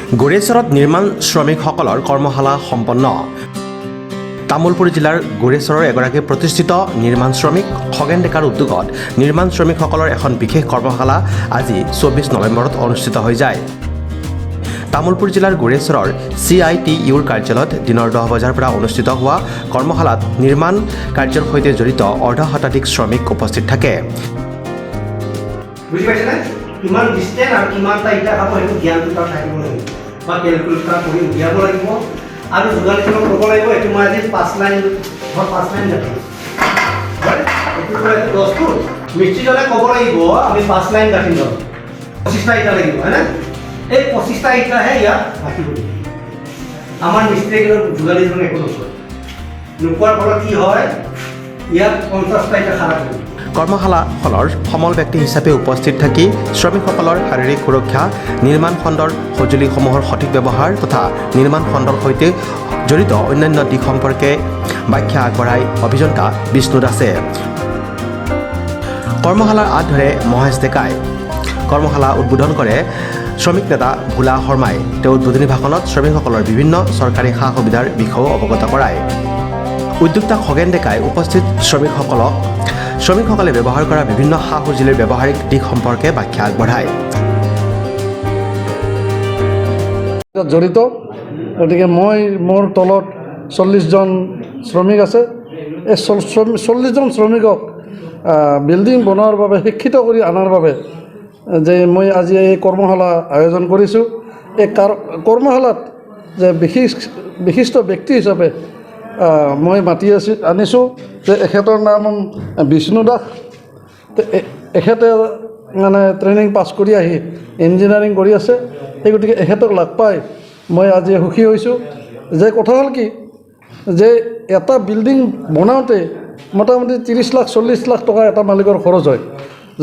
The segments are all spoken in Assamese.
গোৰেশ্বৰত নিৰ্মাণ শ্ৰমিকসকলৰ কৰ্মশালা সম্পন্ন। তামুলপুৰ জিলাৰ গোৰেশ্বৰৰ এগৰাকী প্ৰতিষ্ঠিত নিৰ্মাণ শ্ৰমিক খগেন ডেকাৰ উদ্যোগত নিৰ্মাণ শ্ৰমিকসকলৰ এখন বিশেষ কৰ্মশালা আজি 24 নৱেম্বৰত অনুষ্ঠিত হৈ যায়। তামুলপুৰ জিলাৰ গোৰেশ্বৰৰ CITUৰ কাৰ্যালয়ত দিনৰ 10 বজাৰ পৰা অনুষ্ঠিত হোৱা কৰ্মশালাত নিৰ্মাণ কাৰ্যৰ সৈতে জড়িত অৰ্ধশতাধিক শ্ৰমিক উপস্থিত থাকে। বুজি পাইছেনে? কিমান ডিষ্টেন্স আৰু কিমানটা ইটা খাব সেইটো জ্ঞানটো তাৰ থাকিব লাগিব বা কেলকুলেট কৰি উলিয়াব লাগিব আৰু যোগালীজনক ক'ব লাগিব এইটো মই আজি 5 লাইন গাঁঠিম। এইটো ক'লে 10 ফুট মিস্ত্ৰীজনে ক'ব লাগিব আমি 5 লাইন গাঁঠিম 25টা ইটা লাগিব হয়নে? এই 25টা ইটাহে ইয়াত ৰাখিব লাগিব। আমাৰ মিস্ত্ৰীয়ে কিন্তু যোগালীজনে একো নকৰে। নোকোৱাৰ ফলত কি হয় ইয়াত 50টা ইটা খাৰাপ কৰিব। কৰ্মশালাখনৰ সমল ব্যক্তি হিচাপে উপস্থিত থাকি শ্ৰমিকসকলৰ শাৰীৰিক সুৰক্ষা, নিৰ্মাণ খণ্ডৰ সঁজুলিসমূহৰ সঠিক ব্যৱহাৰ তথা নিৰ্মাণ খণ্ডৰ সৈতে জড়িত অন্যান্য দিশ সম্পৰ্কে ব্যাখ্যা আগবঢ়াই অভিযন্তা বিষ্ণু দাসে। কৰ্মশালাৰ আঁত ধৰে মহেশ ডেকাই। কৰ্মশালা উদ্বোধন কৰে শ্ৰমিক নেতা ভোলা শৰ্মাই। তেওঁ উদ্বোধনী ভাষণত শ্ৰমিকসকলৰ বিভিন্ন চৰকাৰী সা সুবিধাৰ বিষয়েও অৱগত কৰায়। উদ্যোক্তা খগেন ডেকাই উপস্থিত শ্ৰমিকসকলে ব্যৱহাৰ কৰা বিভিন্ন সা সঁজুলিৰ ব্যৱহাৰিক দিশ সম্পৰ্কে ব্যাখ্যা আগবঢ়ায়। জড়িত গতিকে মোৰ তলত 40জন শ্ৰমিক আছে। এই 40জন শ্ৰমিকক বিল্ডিং বনোৱাৰ বাবে শিক্ষিত কৰি অনাৰ বাবে যে মই আজি এই কৰ্মশালা আয়োজন কৰিছোঁ। এই কৰ্মশালাত যে বিশিষ্ট ব্যক্তি হিচাপে মই মাতি আনিছোঁ যে এখেতৰ নাম বিষ্ণু দাস। এখেতে মানে ট্ৰেইনিং পাছ কৰি আহি ইঞ্জিনিয়াৰিং কৰি আছে। সেই গতিকে এখেতক লগ পাই মই আজি সুখী হৈছোঁ। যে কথা হ'ল কি যে এটা বিল্ডিং বনাওঁতে মোটামুটি 30 লাখ 40 লাখ টকা এটা মালিকৰ খৰচ হয়।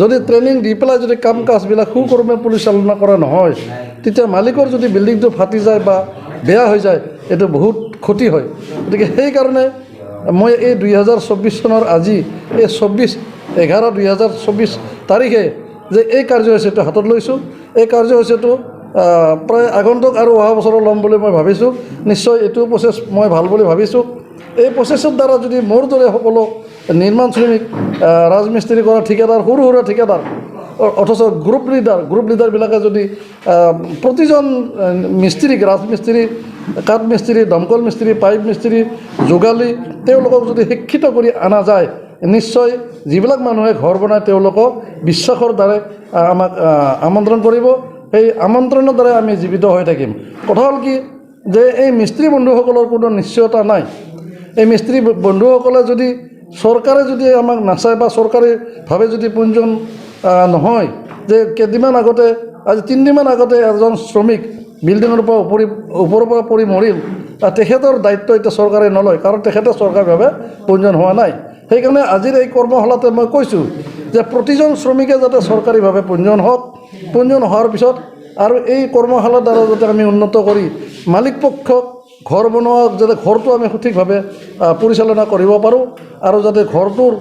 যদি ট্ৰেইনিং দি পেলাই যদি কাম কাজবিলাক সুকৰ্মে পৰিচালনা কৰা নহয় তেতিয়া মালিকৰ যদি বিল্ডিংটো ফাটি যায় বা বেয়া হৈ যায় এইটো বহুত ক্ষতি হয়। গতিকে সেইকাৰণে মই এই 2024 চনৰ আজি এই 24/11/2024 তাৰিখে যে এই কাৰ্যসূচীটো হাতত লৈছোঁ। এই কাৰ্যসূচীটো প্ৰায় আগন্তুক আৰু অহা বছৰ ল'ম বুলি মই ভাবিছোঁ। নিশ্চয় এইটো প্ৰচেছ মই ভাল বুলি ভাবিছোঁ। এই প্ৰচেছৰ দ্বাৰা যদি মোৰ দৰে সকলো নিৰ্মাণ শ্ৰমিক, ৰাজমিস্ত্ৰী কৰা ঠিকাদাৰ, সৰু সুৰা ঠিকাদাৰ অথচ গ্ৰুপ লিডাৰবিলাকে যদি প্ৰতিজন মিস্ত্ৰীক, ৰাজমিস্ত্ৰী, কাঠ মিস্ত্ৰী, দমকল মিস্ত্ৰী, পাইপ মিস্ত্ৰী, যোগালী তেওঁলোকক যদি শিক্ষিত কৰি অনা যায় নিশ্চয় যিবিলাক মানুহে ঘৰ বনায় তেওঁলোকক বিশ্বাসৰ দ্বাৰা আমাক আমন্ত্ৰণ কৰিব। সেই আমন্ত্ৰণৰ দ্বাৰাই আমি জীৱিত হৈ থাকিম। কথা হ'ল কি যে এই মিস্ত্ৰী বন্ধুসকলৰ কোনো নিশ্চয়তা নাই। এই মিস্ত্ৰী বন্ধুসকলে যদি চৰকাৰে যদি আমাক নাচায় বা চৰকাৰীভাৱে যদি পঞ্জীয়ন নহয়, যে কেইদিনমান আগতে আজি 3 দিনমান আগতে এজন শ্ৰমিক বিল্ডিঙৰ পৰা ওপৰৰ পৰা পৰি মৰিল। তেখেতৰ দায়িত্ব এতিয়া চৰকাৰে নলয় কাৰণ তেখেতে চৰকাৰীভাৱে পঞ্জীয়ন হোৱা নাই। সেইকাৰণে আজিৰ এই কৰ্মশালাতে মই কৈছোঁ যে প্ৰতিজন শ্ৰমিকে যাতে চৰকাৰীভাৱে পঞ্জীয়ন হওক। পঞ্জীয়ন হোৱাৰ পিছত আৰু এই কৰ্মশালাৰ দ্বাৰা যাতে আমি উন্নত কৰি মালিক পক্ষক ঘৰ বনোৱা যাতে ঘৰটো আমি সঠিকভাৱে পৰিচালনা কৰিব পাৰোঁ আৰু যাতে ঘৰটোৰ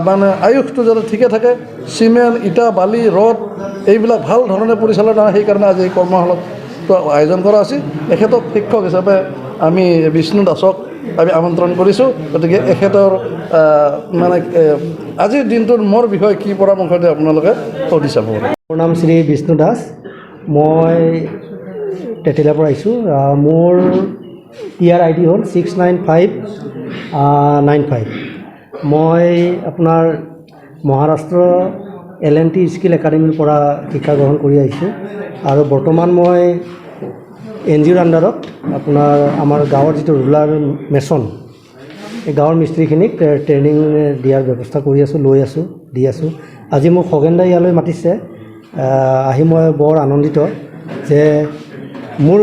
মানে আয়ুসটো যাতে ঠিকে থাকে, চিমেণ্ট, ইটা, বালি, ৰড এইবিলাক ভাল ধৰণে পৰিচালনা হয়। সেইকাৰণে আজি এই কৰ্মশালাটো আয়োজন কৰা আছিল। এখেতক শিক্ষক হিচাপে আমি বিষ্ণু দাসক আমি আমন্ত্ৰণ কৰিছোঁ। গতিকে এখেতৰ মানে আজিৰ দিনটোৰ মোৰ বিষয়ে কি পৰামৰ্শ দিয়ে আপোনালোকে সুধি চাব। মোৰ নাম শ্ৰী বিষ্ণু দাস। মই তেতেলীয়াৰ পৰা আহিছোঁ। মোৰ TR ID হ'ল 69595। মই আপোনাৰ মহাৰাষ্ট্ৰ LNT স্কিল একাডেমীৰ পৰা শিক্ষা গ্ৰহণ কৰি আহিছোঁ আৰু বৰ্তমান মই NGOৰ আণ্ডাৰত আপোনাৰ আমাৰ গাঁৱৰ যিটো ৰুৰাল মেছন এই গাঁৱৰ মিস্ত্ৰীখিনিক ট্ৰেইনিং দিয়াৰ ব্যৱস্থা কৰি আছোঁ, দি আছোঁ। আজি মোক খগেন দাই ইয়ালৈ মাতিছে। আহি মই বৰ আনন্দিত যে মোৰ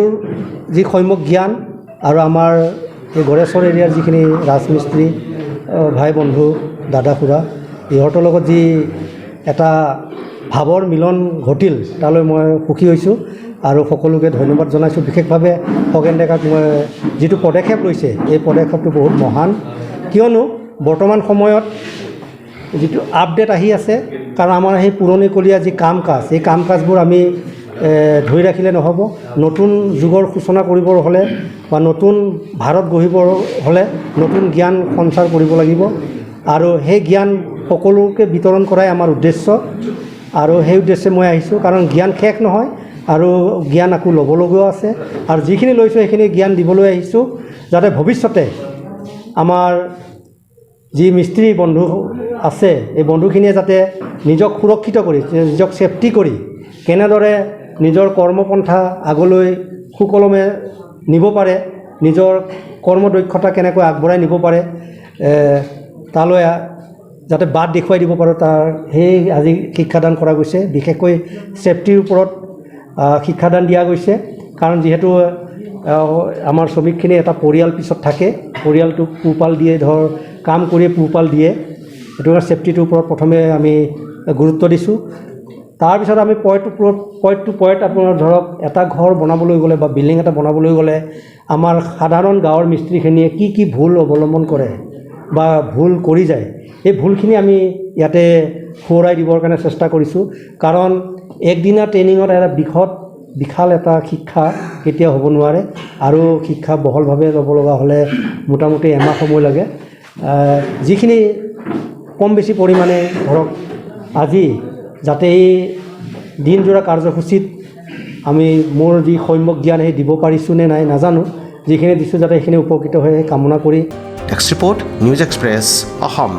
যি সম্যক জ্ঞান আৰু আমাৰ এই গোৰেশ্বৰ এৰিয়াৰ যিখিনি ৰাজমিস্ত্ৰী ভাই বন্ধু, দাদা খুৰা ইহঁতৰ লগত যি এটা ভাৱৰ মিলন ঘটিল তালৈ মই সুখী হৈছোঁ আৰু সকলোকে ধন্যবাদ জনাইছোঁ। বিশেষভাৱে খগেন ডেকাক মই যিটো পদক্ষেপ লৈছে এই পদক্ষেপটো বহুত মহান। কিয়নো বৰ্তমান সময়ত যিটো আপডেট আহি আছে কাৰণ আমাৰ সেই পুৰণিকলীয়া যি কাম কাজ এই কাম কাজবোৰ আমি ধৰি ৰাখিলে নহ'ব। নতুন যুগৰ সূচনা কৰিবৰ হ'লে বা নতুন ভাৰত গঢ়িবৰ হ'লে নতুন জ্ঞান সঞ্চাৰ কৰিব লাগিব আৰু সেই জ্ঞান সকলোকে বিতৰণ কৰাই আমাৰ উদ্দেশ্য আৰু সেই উদ্দেশ্যে মই আহিছোঁ। কাৰণ জ্ঞান শেষ নহয় আৰু জ্ঞান আকৌ ল'বলগীয়াও আছে আৰু যিখিনি লৈছোঁ সেইখিনি জ্ঞান দিবলৈ আহিছোঁ যাতে ভৱিষ্যতে আমাৰ যি মিস্ত্ৰী বন্ধু আছে এই বন্ধুখিনিয়ে যাতে নিজক সুৰক্ষিত কৰি নিজক ছেফটি কৰি কেনেদৰে নিজৰ কৰ্মপন্থা আগলৈ সুকলমে নিব পাৰে, নিজৰ কৰ্মদক্ষতা কেনেকৈ আগবঢ়াই নিব পাৰে তালৈ যাতে বাট দেখুৱাই দিব পাৰোঁ তাৰ সেই আজি শিক্ষাদান কৰা গৈছে। বিশেষকৈ ছেফটিৰ ওপৰত শিক্ষাদান দিয়া গৈছে। কাৰণ যিহেতু আমাৰ শ্ৰমিকখিনি এটা পৰিয়াল পিছত থাকে, পৰিয়ালটোক পোহপাল দিয়ে কাম কৰি পোহপাল দিয়ে, সেইটো কাৰণে ছেফটিটোৰ ওপৰত প্ৰথমে আমি গুৰুত্ব দিছোঁ। তাৰপিছত আমি পইণ্ট টু পইণ্ট আপোনাৰ ধৰক এটা ঘৰ বনাবলৈ গ'লে বা বিল্ডিং এটা বনাবলৈ গ'লে আমাৰ সাধাৰণ গাঁৱৰ মিস্ত্ৰীখিনিয়ে কি ভুল অৱলম্বন কৰে বা ভুল কৰি যায় এই ভুলখিনি আমি ইয়াতে সোঁৱৰাই দিবৰ কাৰণে চেষ্টা কৰিছোঁ। কাৰণ একদিনা ট্ৰেইনিঙত এটা বিশাল এটা শিক্ষা কেতিয়াও হ'ব নোৱাৰে আৰু শিক্ষা বহলভাৱে ল'ব লগা হ'লে মোটামুটি এমাহ সময় লাগে। যিখিনি কম বেছি পৰিমাণে ধৰক আজি যাতে এই দিনজোৰা কাৰ্যসূচীত আমি মোৰ যি সম্যক জ্ঞান সেই দিব পাৰিছোঁ নে নাই নাজানো, যিখিনি দিছোঁ যাতে সেইখিনি উপকৃত হৈ কামনা কৰি। Desk report, news express, Assam.